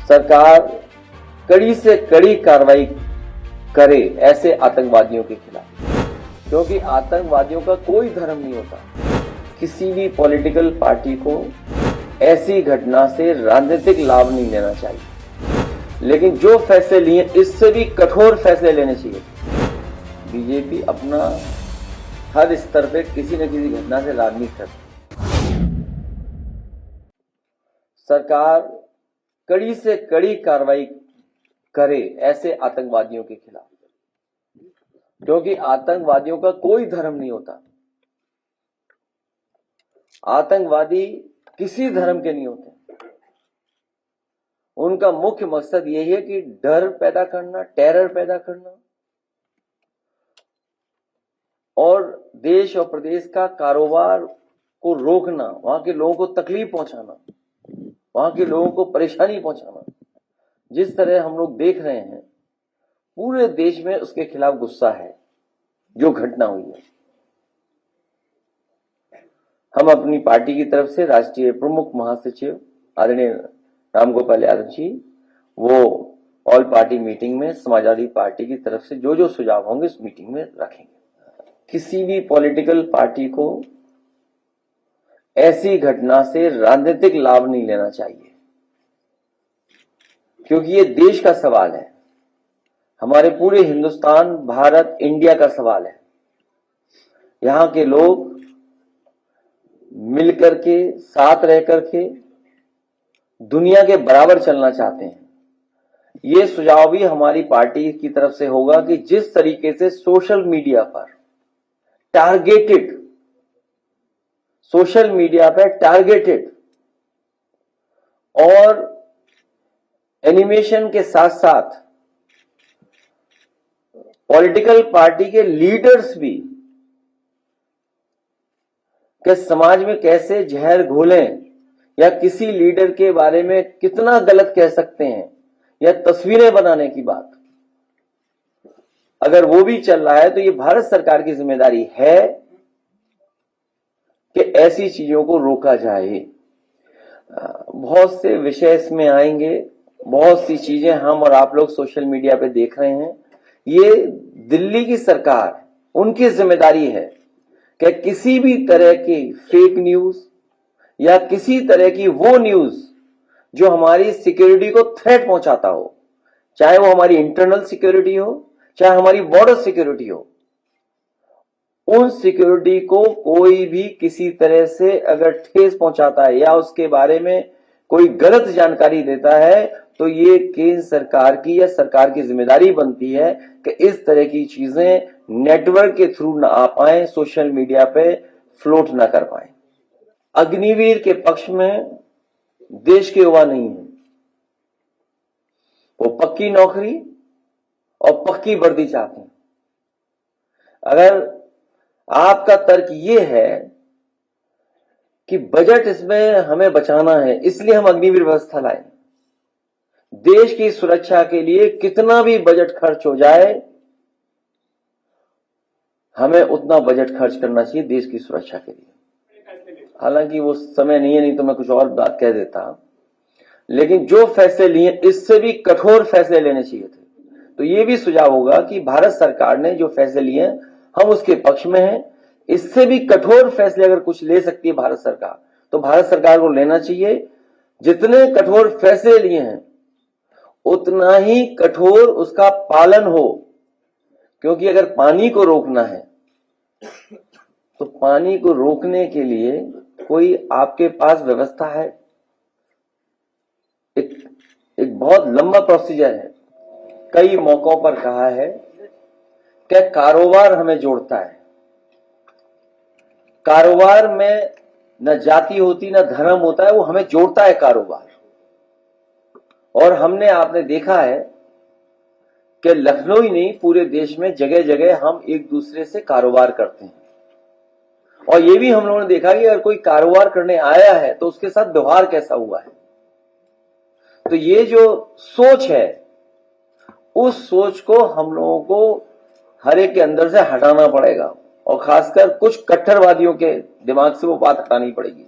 सरकार कड़ी से कड़ी कार्रवाई करे ऐसे आतंकवादियों के खिलाफ, क्योंकि आतंकवादियों का कोई धर्म नहीं होता। किसी भी पॉलिटिकल पार्टी को ऐसी घटना से राजनीतिक लाभ नहीं लेना चाहिए, लेकिन जो फैसले लिए इससे भी कठोर फैसले लेने चाहिए। बीजेपी अपना हर स्तर पे किसी न किसी घटना से राजनीति करती है। सरकार कड़ी से कड़ी कार्रवाई करे ऐसे आतंकवादियों के खिलाफ, क्योंकि आतंकवादियों का कोई धर्म नहीं होता। आतंकवादी किसी धर्म के नहीं होते। उनका मुख्य मकसद यही है कि डर पैदा करना, टेरर पैदा करना और देश और प्रदेश का कारोबार को रोकना, वहां के लोगों को तकलीफ पहुंचाना, वहां के लोगों को परेशानी पहुंचाना। जिस तरह हम लोग देख रहे हैं, पूरे देश में उसके खिलाफ गुस्सा है जो घटना हुई है। हम अपनी पार्टी की तरफ से राष्ट्रीय प्रमुख महासचिव आदरणीय रामगोपाल यादव जी वो ऑल पार्टी मीटिंग में समाजवादी पार्टी की तरफ से जो जो सुझाव होंगे उस मीटिंग में रखेंगे। किसी भी पॉलिटिकल पार्टी को ऐसी घटना से राजनीतिक लाभ नहीं लेना चाहिए, क्योंकि ये देश का सवाल है, हमारे पूरे हिंदुस्तान, भारत, इंडिया का सवाल है। यहां के लोग मिलकर के, साथ रह करके दुनिया के बराबर चलना चाहते हैं। ये सुझाव भी हमारी पार्टी की तरफ से होगा कि जिस तरीके से सोशल मीडिया पर टारगेटेड और एनिमेशन के साथ साथ पॉलिटिकल पार्टी के लीडर्स भी कि समाज में कैसे जहर घोलें या किसी लीडर के बारे में कितना गलत कह सकते हैं या तस्वीरें बनाने की बात, अगर वो भी चल रहा है तो ये भारत सरकार की जिम्मेदारी है कि ऐसी चीजों को रोका जाए। बहुत से विषय इसमें आएंगे, बहुत सी चीजें हम और आप लोग सोशल मीडिया पे देख रहे हैं। ये दिल्ली की सरकार, उनकी जिम्मेदारी है कि किसी भी तरह की फेक न्यूज या किसी तरह की वो न्यूज जो हमारी सिक्योरिटी को थ्रेट पहुंचाता हो, चाहे वो हमारी इंटरनल सिक्योरिटी हो, चाहे हमारी बॉर्डर सिक्योरिटी हो, उन सिक्योरिटी को कोई भी किसी तरह से अगर ठेस पहुंचाता है या उसके बारे में कोई गलत जानकारी देता है तो ये केंद्र सरकार की या सरकार की जिम्मेदारी बनती है कि इस तरह की चीजें नेटवर्क के थ्रू ना आ पाए, सोशल मीडिया पे फ्लोट ना कर पाए। अग्निवीर के पक्ष में देश के युवा नहीं है। वो पक्की नौकरी और पक्की वर्दी चाहते हैं। अगर आपका तर्क ये है कि बजट इसमें हमें बचाना है इसलिए हम अग्निवीर व्यवस्था लाए, देश की सुरक्षा के लिए कितना भी बजट खर्च हो जाए हमें उतना बजट खर्च करना चाहिए देश की सुरक्षा के लिए। हालांकि वो समय नहीं है, नहीं तो मैं कुछ और बात कह देता, लेकिन जो फैसले लिए इससे भी कठोर फैसले लेने चाहिए थे। तो ये भी सुझाव होगा कि भारत सरकार ने जो फैसले लिए हम उसके पक्ष में हैं। इससे भी कठोर फैसले अगर कुछ ले सकती है भारत सरकार तो भारत सरकार को लेना चाहिए। जितने कठोर फैसले लिए हैं उतना ही कठोर उसका पालन हो, क्योंकि अगर पानी को रोकना है तो पानी को रोकने के लिए कोई आपके पास व्यवस्था है, एक बहुत लंबा प्रोसीजर है। कई मौकों पर कहा है कि कारोबार हमें जोड़ता है। कारोबार में न जाति होती न धर्म होता है, वो हमें जोड़ता है कारोबार। और हमने आपने देखा है कि लखनऊ ही नहीं पूरे देश में जगह जगह हम एक दूसरे से कारोबार करते हैं। और ये भी हम लोगों ने देखा कि अगर कोई कारोबार करने आया है तो उसके साथ व्यवहार कैसा हुआ है। तो ये जो सोच है उस सोच को हम लोगों को हर एक के अंदर से हटाना पड़ेगा और खासकर कुछ कट्टरवादियों के दिमाग से वो बात हटानी पड़ेगी।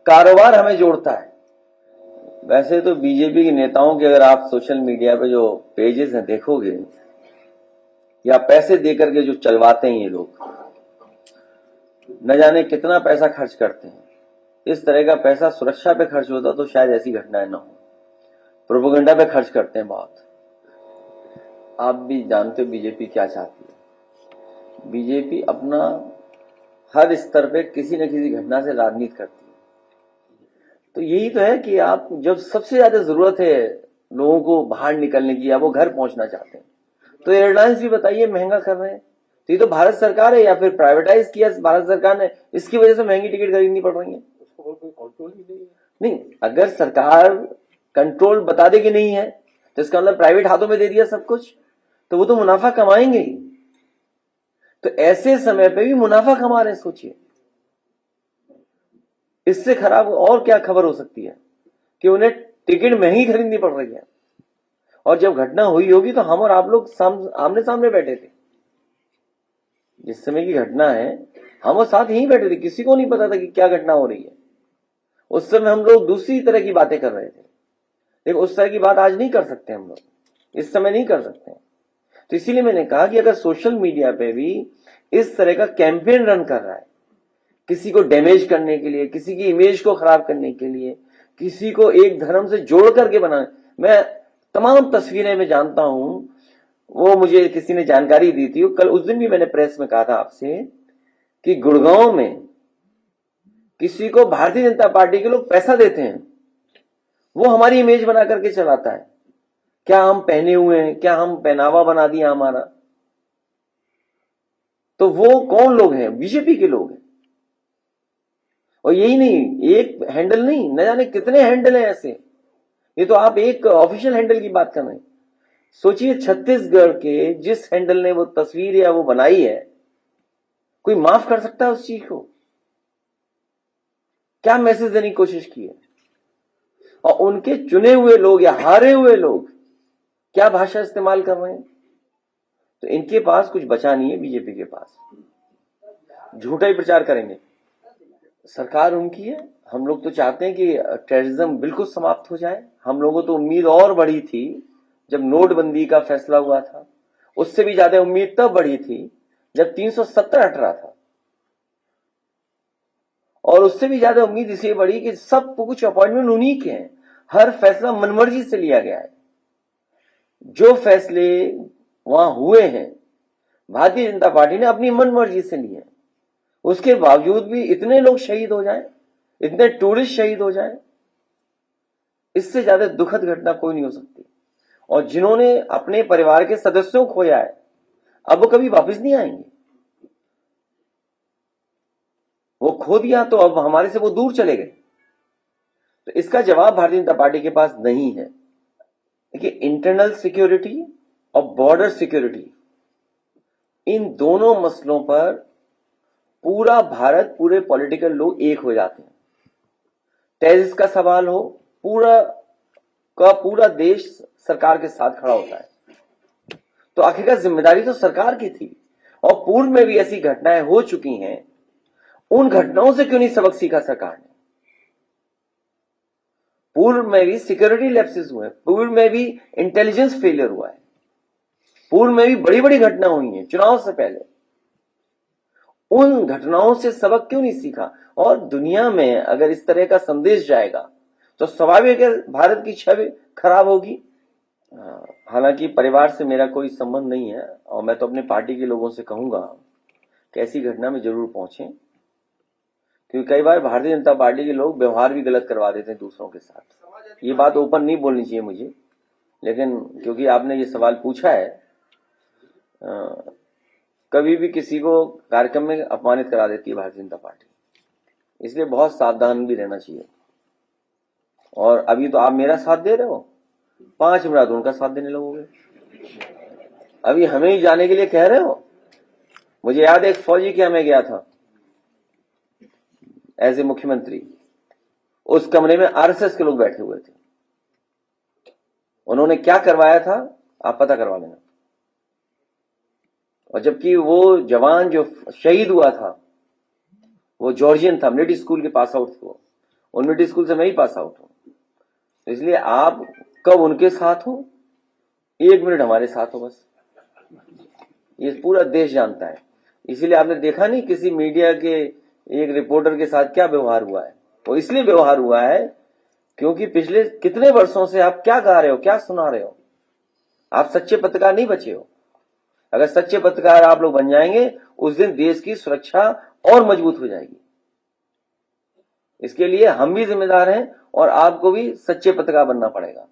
कारोबार हमें जोड़ता है, वैसे तो बीजेपी के नेताओं के अगर आप सोशल मीडिया पे जो पेजेस हैं देखोगे, या पैसे देकर के जो चलवाते हैं ये लोग, न जाने कितना पैसा खर्च करते हैं। इस तरह का पैसा सुरक्षा पे खर्च होता तो शायद ऐसी घटनाएं ना हो। प्रोपेगेंडा पे खर्च करते हैं बहुत। आप भी जानते हो बीजेपी क्या चाहती है। बीजेपी अपना हर स्तर पे किसी न किसी घटना से राजनीति करती है। तो यही तो है कि आप जब सबसे ज्यादा जरूरत है लोगों को बाहर निकलने की या वो घर पहुंचना चाहते हैं, तो एयरलाइंस भी बताइए महंगा कर रहे हैं। तो ये तो भारत सरकार है या फिर प्राइवेटाइज किया भारत सरकार ने, इसकी वजह से महंगी टिकट खरीदनी पड़ रही है। नहीं, अगर सरकार कंट्रोल बता देगी नहीं है तो इसका मतलब प्राइवेट हाथों में दे दिया सब कुछ, तो वो तो मुनाफा कमाएंगे ही। तो ऐसे समय पे भी मुनाफा कमा रहे हैं, सोचिए। इससे खराब और क्या खबर हो सकती है कि उन्हें टिकट महंगी खरीदनी पड़ रही है। और जब घटना हुई होगी तो हम और आप लोग आमने सामने बैठे थे। जिस समय की घटना है हम और साथ यहीं बैठे थे, किसी को नहीं पता था कि क्या घटना हो रही है। उस समय हम लोग दूसरी तरह की बातें कर रहे थे, लेकिन उस तरह की बात आज नहीं कर सकते हम लोग, इस समय नहीं कर सकते। तो इसीलिए मैंने कहा कि अगर सोशल मीडिया पे भी इस तरह का कैंपेन रन कर रहा है, किसी को डैमेज करने के लिए, किसी की इमेज को खराब करने के लिए, किसी को एक धर्म से जोड़ करके बनाने, मैं तमाम तस्वीरें मैं जानता हूं, वो मुझे किसी ने जानकारी दी थी। कल उस दिन भी मैंने प्रेस में कहा था आपसे कि गुड़गांव में किसी को भारतीय जनता पार्टी के लोग पैसा देते हैं, वो हमारी इमेज बना करके चलाता है। क्या हम पहने हुए हैं, क्या हम पहनावा बना दिया हमारा। तो वो कौन लोग हैं? बीजेपी के लोग हैं। और यही नहीं, एक हैंडल नहीं, न जाने कितने हैंडल हैं ऐसे। ये तो आप एक ऑफिशियल हैंडल की बात कर रहे हैं। सोचिए छत्तीसगढ़ के जिस हैंडल ने वो तस्वीर या वो बनाई है, कोई माफ कर सकता है उस चीज को? क्या मैसेज देने की कोशिश की है? और उनके चुने हुए लोग या हारे हुए लोग क्या भाषा इस्तेमाल कर रहे हैं? तो इनके पास कुछ बचा नहीं है, बीजेपी के पास झूठा ही प्रचार करेंगे। सरकार उनकी है, हम लोग तो चाहते हैं कि टेररिज्म बिल्कुल समाप्त हो जाए। हम लोगों तो उम्मीद और बढ़ी थी जब नोटबंदी का फैसला हुआ था, उससे भी ज्यादा उम्मीद तब बढ़ी थी जब 370 हट रहा था, और उससे भी ज्यादा उम्मीद इसलिए बढ़ी कि सब कुछ अपॉइंटमेंट उन्हीं के हैं, हर फैसला मनमर्जी से लिया गया है। जो फैसले वहां हुए हैं भारतीय जनता पार्टी ने अपनी मनमर्जी से लिए, उसके बावजूद भी इतने लोग शहीद हो जाएं, इतने टूरिस्ट शहीद हो जाएं, इससे ज्यादा दुखद घटना कोई नहीं हो सकती। और जिन्होंने अपने परिवार के सदस्यों को खोया है, अब वो कभी वापस नहीं आएंगे। वो खो दिया तो अब हमारे से वो दूर चले गए। तो इसका जवाब भारतीय जनता पार्टी के पास नहीं है। देखिए, इंटरनल सिक्योरिटी और बॉर्डर सिक्योरिटी, इन दोनों मसलों पर पूरा भारत, पूरे पॉलिटिकल लोग एक हो जाते हैं। टेररिस्ट का सवाल हो, पूरा देश सरकार के साथ खड़ा होता है। तो आखिरकार जिम्मेदारी तो सरकार की थी। और पूर्व में भी ऐसी घटनाएं हो चुकी हैं, उन घटनाओं से क्यों नहीं सबक सीखा सरकार ने? पूर्व में भी सिक्योरिटी लैप्सेस हुए, पूर्व में भी इंटेलिजेंस फेलियर हुआ है, पूर्व में भी बड़ी बड़ी घटना हुई हैं चुनाव से पहले। उन घटनाओं से सबक क्यों नहीं सीखा? और दुनिया में अगर इस तरह का संदेश जाएगा तो स्वाभाविक है भारत की छवि खराब होगी। हालांकि परिवार से मेरा कोई संबंध नहीं है, और मैं तो अपने पार्टी के लोगों से कहूंगा कि ऐसी घटना में जरूर पहुंचे, क्योंकि कई बार भारतीय जनता पार्टी के लोग व्यवहार भी गलत करवा देते हैं दूसरों के साथ। ये बात ओपन नहीं बोलनी चाहिए मुझे, लेकिन क्योंकि आपने ये सवाल पूछा है, कभी भी किसी को कार्यक्रम में अपमानित करा देती है भारतीय जनता पार्टी, इसलिए बहुत सावधान भी रहना चाहिए। और अभी तो आप मेरा साथ दे रहे हो, 5 मिनट उनका साथ देने लगोगे। अभी हमें ही जाने के लिए कह रहे हो। मुझे याद है एक फौजी के मैं गया था एज ए मुख्यमंत्री, उस कमरे में आरएसएस के लोग बैठे हुए थे। उन्होंने क्या करवाया था आप पता करवा लेना। और जबकि वो जवान जो शहीद हुआ था वो जॉर्जियन था, मिलिट्री स्कूल के पास आउट था। उन मिलिट्री स्कूल से मैं ही पास आउट हूं। इसलिए आप कब उनके साथ हो, 1 मिनट हमारे साथ हो बस, ये पूरा देश जानता है। इसीलिए आपने देखा नहीं किसी मीडिया के एक रिपोर्टर के साथ क्या व्यवहार हुआ है, वो इसलिए व्यवहार हुआ है क्योंकि पिछले कितने वर्षों से आप क्या गा रहे हो, क्या सुना रहे हो, आप सच्चे पत्रकार नहीं बचे हो। अगर सच्चे पत्रकार आप लोग बन जाएंगे, उस दिन देश की सुरक्षा और मजबूत हो जाएगी। इसके लिए हम भी जिम्मेदार हैं और आपको भी सच्चे पत्रकार बनना पड़ेगा।